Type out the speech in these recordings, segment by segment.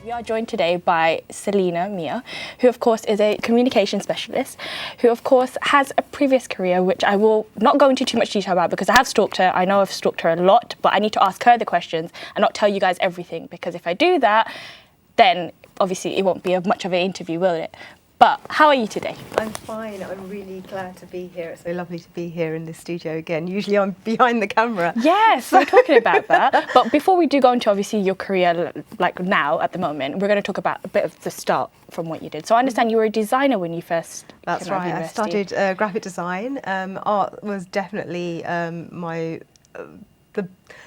We are joined today by SALINA MEAH, who of course is a communication specialist, who of course has a previous career which I will not go into too much detail about because I have stalked her. I know I've stalked her a lot, but I need to ask her the questions and not tell you guys everything, because if I do that, then obviously it won't be much of an interview, will it? But how are you today? I'm fine. I'm really glad to be here. It's so lovely to be here in this studio again. Usually I'm behind the camera. Yes, we're talking about that. But before we do go into obviously your career, like now at the moment, we're going to talk about a bit of the start from what you did. So I understand you were a designer when you first That's came out of right. I university. studied graphic design. Art was definitely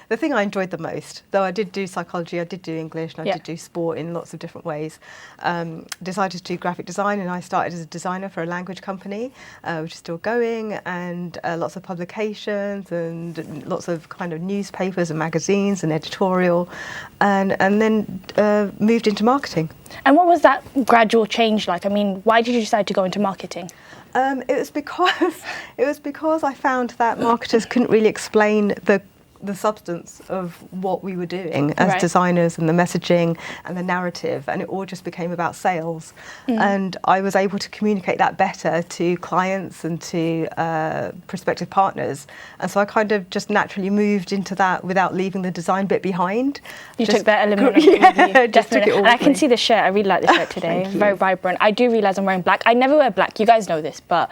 the thing I enjoyed the most. Though I did do psychology, I did do English, and I did do sport in lots of different ways. Decided to do graphic design, and I started as a designer for a language company, which is still going, and lots of publications and lots of kind of newspapers and magazines and editorial, and then moved into marketing. And what was that gradual change like? I mean, why did you decide to go into marketing? It was because I found that marketers couldn't really explain the substance of what we were doing as designers, and the messaging and the narrative, and it all just became about sales. And I was able to communicate that better to clients and to prospective partners, and so I kind of just naturally moved into that without leaving the design bit behind. You took that element of it with you, just took it all. And I can see the shirt. I really like the shirt today. Very vibrant. I do realise I'm wearing black. I never wear black. You guys know this, but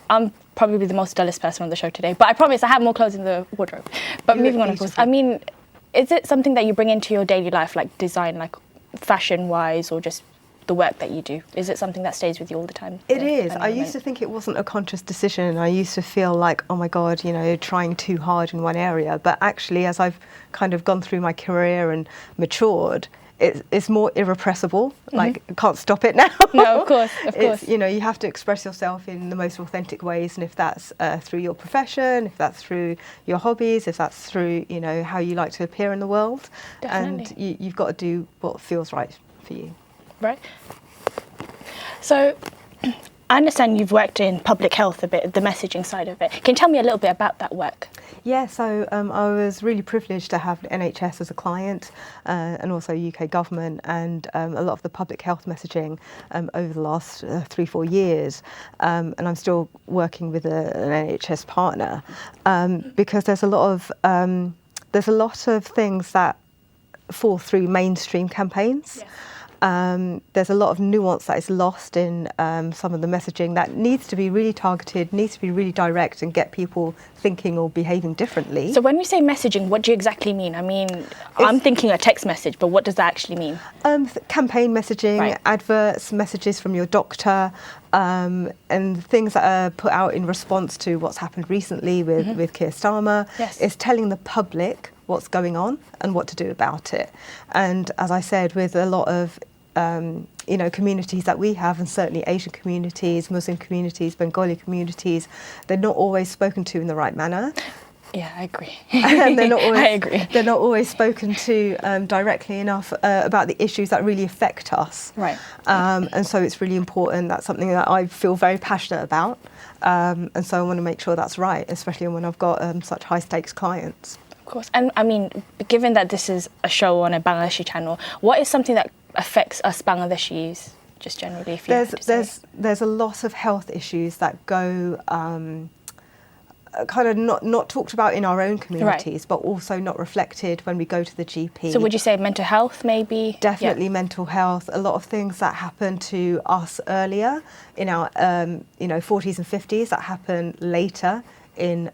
I'm probably the most dullest person on the show today. But I promise I have more clothes in the wardrobe. But moving on, of course. I mean, is it something that you bring into your daily life, like design, like fashion-wise, or just the work that you do? Is it something that stays with you all the time? It is. I used to think it wasn't a conscious decision. I used to feel like, oh my God, you know, trying too hard in one area. But actually, as I've kind of gone through my career and matured, it's more irrepressible. Like, I can't stop it now. No, of course, of course. You know, you have to express yourself in the most authentic ways, and if that's through your profession, if that's through your hobbies, if that's through, you know, how you like to appear in the world. Definitely. And you've got to do what feels right for you. Right. So, I understand you've worked in public health a bit, the messaging side of it. Can you tell me a little bit about that work? Yeah, so I was really privileged to have NHS as a client, and also UK government, and a lot of the public health messaging over the last 3-4 years. And I'm still working with an NHS partner, because there's a lot of things that fall through mainstream campaigns. Yes. There's a lot of nuance that is lost in some of the messaging that needs to be really targeted, needs to be really direct, and get people thinking or behaving differently. So when we say messaging, what do you exactly mean? I mean, I'm thinking a text message, but what does that actually mean? Campaign messaging, adverts, messages from your doctor, and things that are put out in response to what's happened recently with Keir Starmer. Yes. Is telling the public what's going on and what to do about it. And as I said, with a lot of you know, communities that we have, and certainly Asian communities, Muslim communities, Bengali communities, they're not always spoken to in the right manner. Yeah, I agree. And they're not always, I agree. They're not always spoken to directly enough about the issues that really affect us. Right. And so it's really important. That's something that I feel very passionate about. And so I want to make sure that's right, especially when I've got such high stakes clients. Of course. And I mean, given that this is a show on a Bangladeshi channel, what is something that affects us Bangladeshis just generally? If you there's a lot of health issues that go kind of not talked about in our own communities, but also not reflected when we go to the GP. So would you say mental health maybe? Definitely mental health. A lot of things that happen to us earlier in our you know, 40s and 50s that happen later in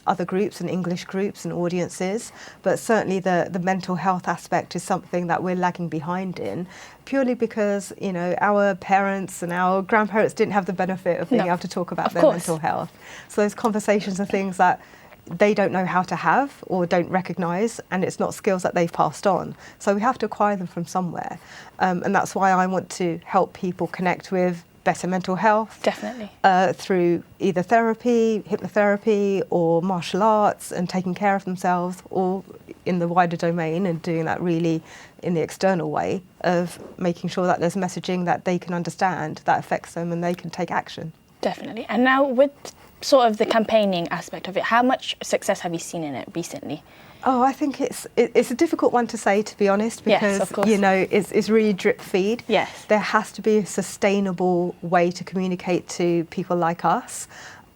other groups and English groups and audiences, but certainly the mental health aspect is something that we're lagging behind in, purely because, you know, our parents and our grandparents didn't have the benefit of being able to talk about their mental health. So those conversations are things that they don't know how to have or don't recognise, and it's not skills that they've passed on. So we have to acquire them from somewhere, and that's why I want to help people connect with better mental health. Definitely. Through either therapy, hypnotherapy, or martial arts, and taking care of themselves, or in the wider domain, and doing that really in the external way of making sure that there's messaging that they can understand that affects them and they can take action. Definitely. And now with sort of the campaigning aspect of it, how much success have you seen in it recently? Oh, I think it's a difficult one to say, to be honest, Yes, because of course. it's really drip feed. Yes. There has to be a sustainable way to communicate to people like us.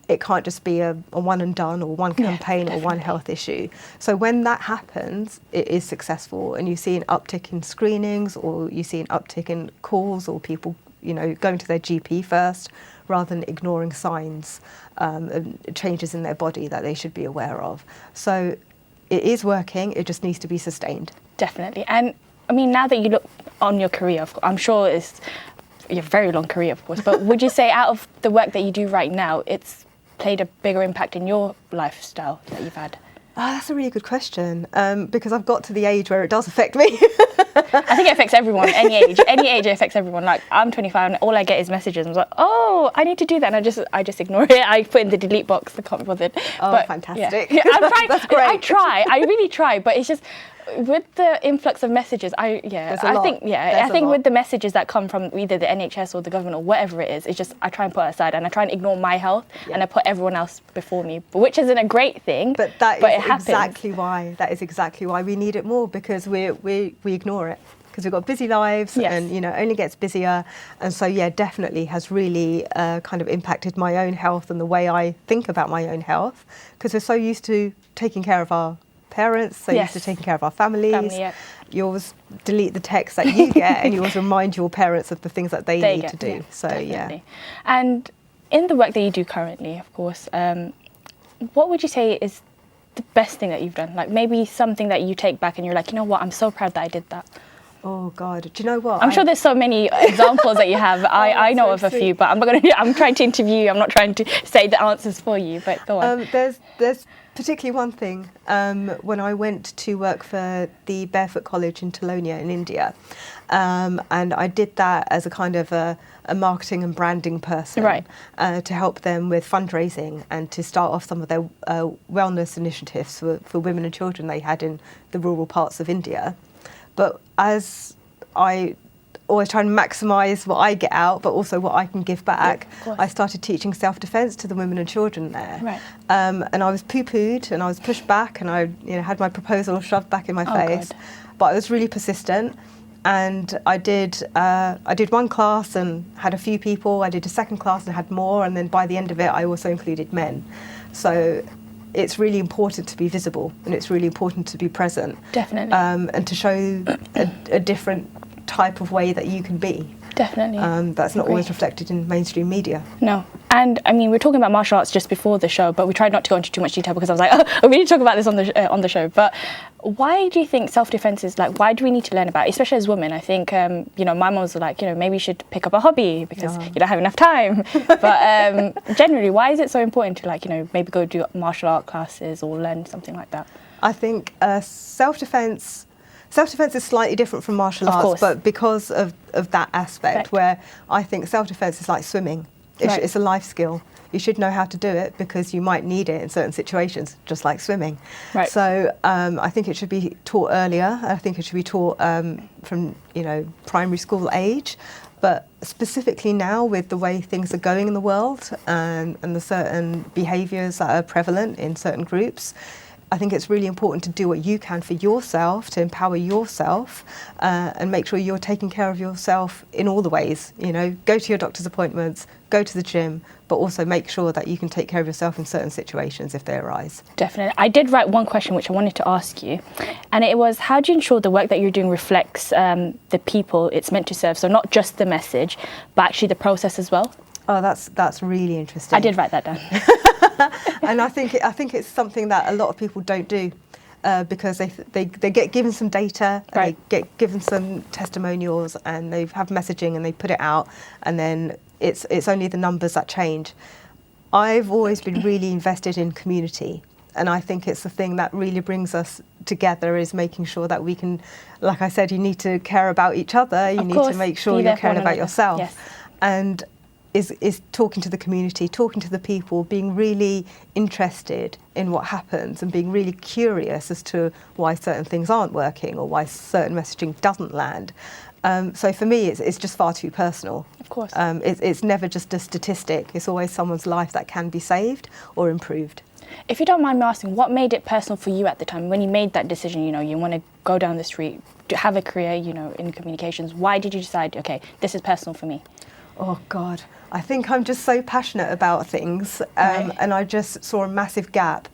It can't just be a one and done or one campaign or one health issue. So when that happens, it is successful, and you see an uptick in screenings, or you see an uptick in calls, or people going to their GP first rather than ignoring signs and changes in their body that they should be aware of. So it is working, it just needs to be sustained. Definitely. And I mean, now that you look on your career, I'm sure it's your very long career, of course, but would you say out of the work that you do right now, it's played a bigger impact in your lifestyle that you've had? That's a really good question, because I've got to the age where it does affect me. I think it affects everyone, any age it affects everyone. Like, I'm 25 and all I get is messages. I'm like, oh, I need to do that, and I just ignore it. I put in the delete box. I can't be bothered. Oh, but, fantastic! Yeah. I'm trying. That's great. I really try, but it's just with the influx of messages. I think with the messages that come from either the NHS or the government or whatever it is, it's just I try and put it aside, and I try and ignore my health, and I put everyone else before me, which isn't a great thing. But that is exactly why we need it more, because we ignore it, because we've got busy lives, and it only gets busier. And so definitely has really kind of impacted my own health and the way I think about my own health, because we're so used to taking care of our parents, so used to taking care of our families. You always delete the text that you get, and you always remind your parents of the things that they need to do. Yeah, so definitely. And in the work that you do currently, of course, what would you say is the best thing that you've done? Like, maybe something that you take back and you're like, you know what, I'm so proud that I did that. Oh God, do you know what? I'm sure there's so many examples that you have. I know of a few, but I'm trying to interview you. I'm not trying to say the answers for you, but go on. There's particularly one thing. When I went to work for the Barefoot College in Talonia in India, and I did that as a kind of a marketing and branding person, to help them with fundraising and to start off some of their wellness initiatives for women and children they had in the rural parts of India. But as I always try and maximise what I get out, but also what I can give back, I started teaching self-defence to the women and children there. And I was poo-pooed and I was pushed back, and I had my proposal shoved back in my face. God. But I was really persistent, and I did one class and had a few people. I did a second class and had more, and then by the end of it I also included men. So it's really important to be visible, and it's really important to be present. Definitely. And to show a different type of way that you can be. Definitely. That's not always reflected in mainstream media. No. And I mean, we're talking about martial arts just before the show, but we tried not to go into too much detail because I was like, oh, we need to talk about this on the show. But why do you think self-defense is like? Why do we need to learn about it, especially as women? I think my mum was like, maybe you should pick up a hobby because you don't have enough time. But generally, why is it so important to maybe go do martial art classes or learn something like that? I think self-defense is slightly different from martial arts, but because of that aspect, where I think self-defense is like swimming. It's a life skill. You should know how to do it because you might need it in certain situations, just like swimming. So I think it should be taught earlier. I think it should be taught from primary school age. But specifically now, with the way things are going in the world and the certain behaviours that are prevalent in certain groups, I think it's really important to do what you can for yourself, to empower yourself, and make sure you're taking care of yourself in all the ways. Go to your doctor's appointments, go to the gym, but also make sure that you can take care of yourself in certain situations if they arise. Definitely. I did write one question which I wanted to ask you, and it was, how do you ensure the work that you're doing reflects the people it's meant to serve? So not just the message, but actually the process as well? Oh, that's really interesting. I did write that down. And I think it's something that a lot of people don't do, because they get given some data, and they get given some testimonials, and they have messaging and they put it out, and then it's only the numbers that change. I've always been really invested in community, and I think it's the thing that really brings us together, is making sure that we can, like I said, you need to care about each other, you need to make sure you're caring about yourself. And is talking to the community, talking to the people, being really interested in what happens and being really curious as to why certain things aren't working or why certain messaging doesn't land. So for me, it's just far too personal. Of course. It's never just a statistic. It's always someone's life that can be saved or improved. If you don't mind me asking, what made it personal for you at the time when you made that decision? You know, you want to go down this route, to have a career, you know, in communications. Why did you decide, okay, this is personal for me? Oh God, I think I'm just so passionate about things, and I just saw a massive gap,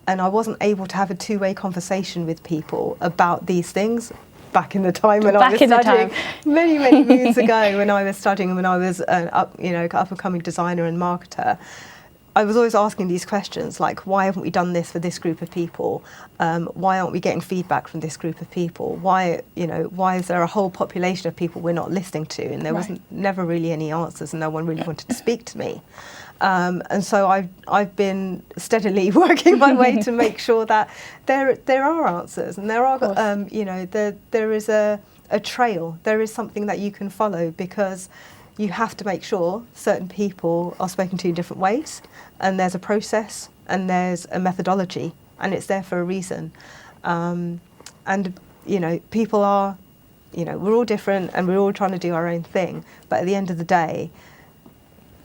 and I wasn't able to have a two-way conversation with people about these things. Back in the time when I was studying, many moons ago, when I was studying, when I was an up and coming designer and marketer, I was always asking these questions like, why haven't we done this for this group of people? Why aren't we getting feedback from this group of people? Why is there a whole population of people we're not listening to? And there was never really any answers, and no one really wanted to speak to me. And so I've been steadily working my way to make sure that there are answers, and there are there is a trail. There is something that you can follow, because you have to make sure certain people are spoken to in different ways, and there's a process and there's a methodology, and it's there for a reason. And people are, we're all different, and we're all trying to do our own thing. But at the end of the day,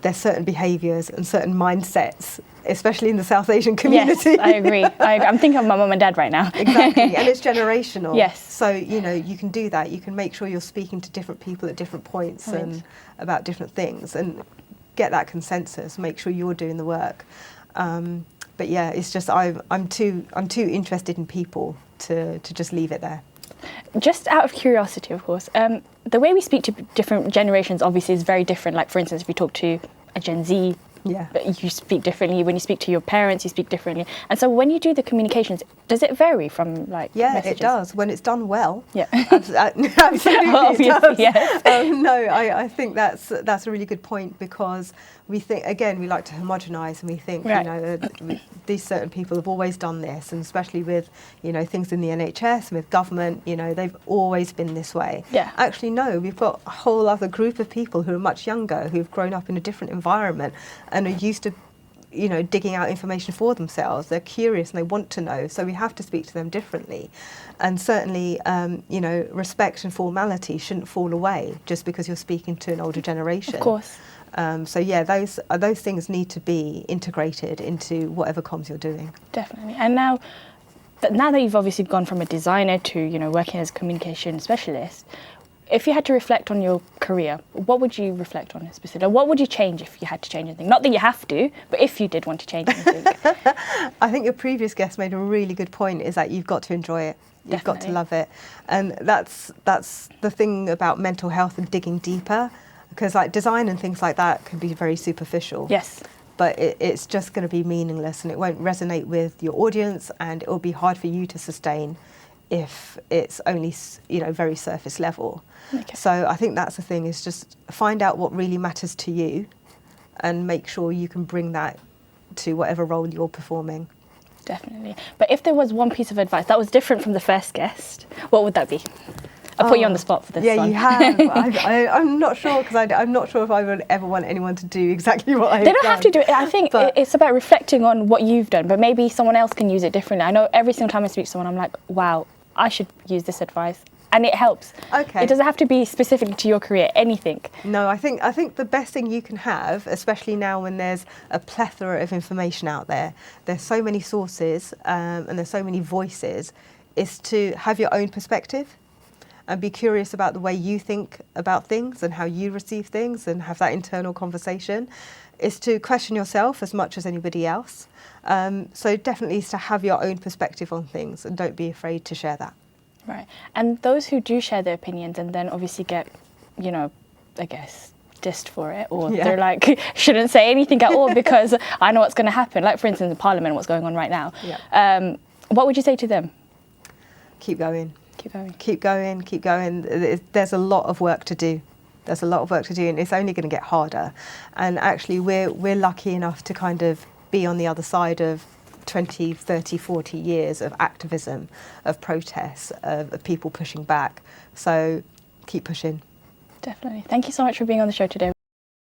there's certain behaviours and certain mindsets, especially in the South Asian community. Yes, I agree. I'm thinking of my mum and dad right now. Exactly, and it's generational. Yes. So, you can do that. You can make sure you're speaking to different people at different points and about different things, and get that consensus, make sure you're doing the work. But yeah, it's just I'm too interested in people to just leave it there. Just out of curiosity, of course, the way we speak to different generations obviously is very different. Like, for instance, if you talk to a Gen Z, you speak differently. When you speak to your parents, you speak differently. And so when you do the communications, does it vary from messages? It does. When it's done well. Yeah. Absolutely Obviously, it does. yes. No, I think that's a really good point, because we think, again, we like to homogenise, and we think, these certain people have always done this, and especially with, things in the NHS, with government, they've always been this way. Yeah. Actually, no, we've got a whole other group of people who are much younger, who've grown up in a different environment and are used to digging out information for themselves. They're curious and they want to know, so we have to speak to them differently. And certainly, respect and formality shouldn't fall away just because you're speaking to an older generation. Of course. So yeah, those things need to be integrated into whatever comms you're doing. Definitely. And now that you've obviously gone from a designer to working as a communication specialist, if you had to reflect on your career, what would you reflect on specifically? What would you change if you had to change anything? Not that you have to, but if you did want to change anything. I think your previous guest made a really good point, is that you've got to enjoy it. You've got to love it. And that's the thing about mental health and digging deeper, because like design and things like that can be very superficial. Yes. But it's just going to be meaningless, and it won't resonate with your audience, and it will be hard for you to sustain if it's only very surface level. Okay. So I think that's the thing, is just find out what really matters to you, and make sure you can bring that to whatever role you're performing. Definitely. But if there was one piece of advice that was different from the first guest, what would that be? I'll put you on the spot for this one. Yeah, you have. I'm not sure, because I'm not sure if I would ever want anyone to do exactly what I've done. They don't have to do it. I think it's about reflecting on what you've done, but maybe someone else can use it differently. I know every single time I speak to someone, I'm like, wow, I should use this advice. And it helps. Okay. It doesn't have to be specific to your career, anything. No, I think the best thing you can have, especially now when there's a plethora of information out there, there's so many sources and there's so many voices, is to have your own perspective and be curious about the way you think about things and how you receive things, and have that internal conversation. Is to question yourself as much as anybody else. So definitely is to have your own perspective on things, and don't be afraid to share that. Right. And those who do share their opinions and then obviously get, I guess, dissed for it, or they're like, shouldn't say anything at all because I know what's going to happen. Like, for instance, in Parliament, what's going on right now. Yeah. What would you say to them? Keep going. Keep going. Keep going. Keep going. There's a lot of work to do. There's a lot of work to do, and it's only going to get harder. And actually, we're lucky enough to kind of be on the other side of 20, 30, 40 years of activism, of protests, of people pushing back. So keep pushing. Definitely. Thank you so much for being on the show today.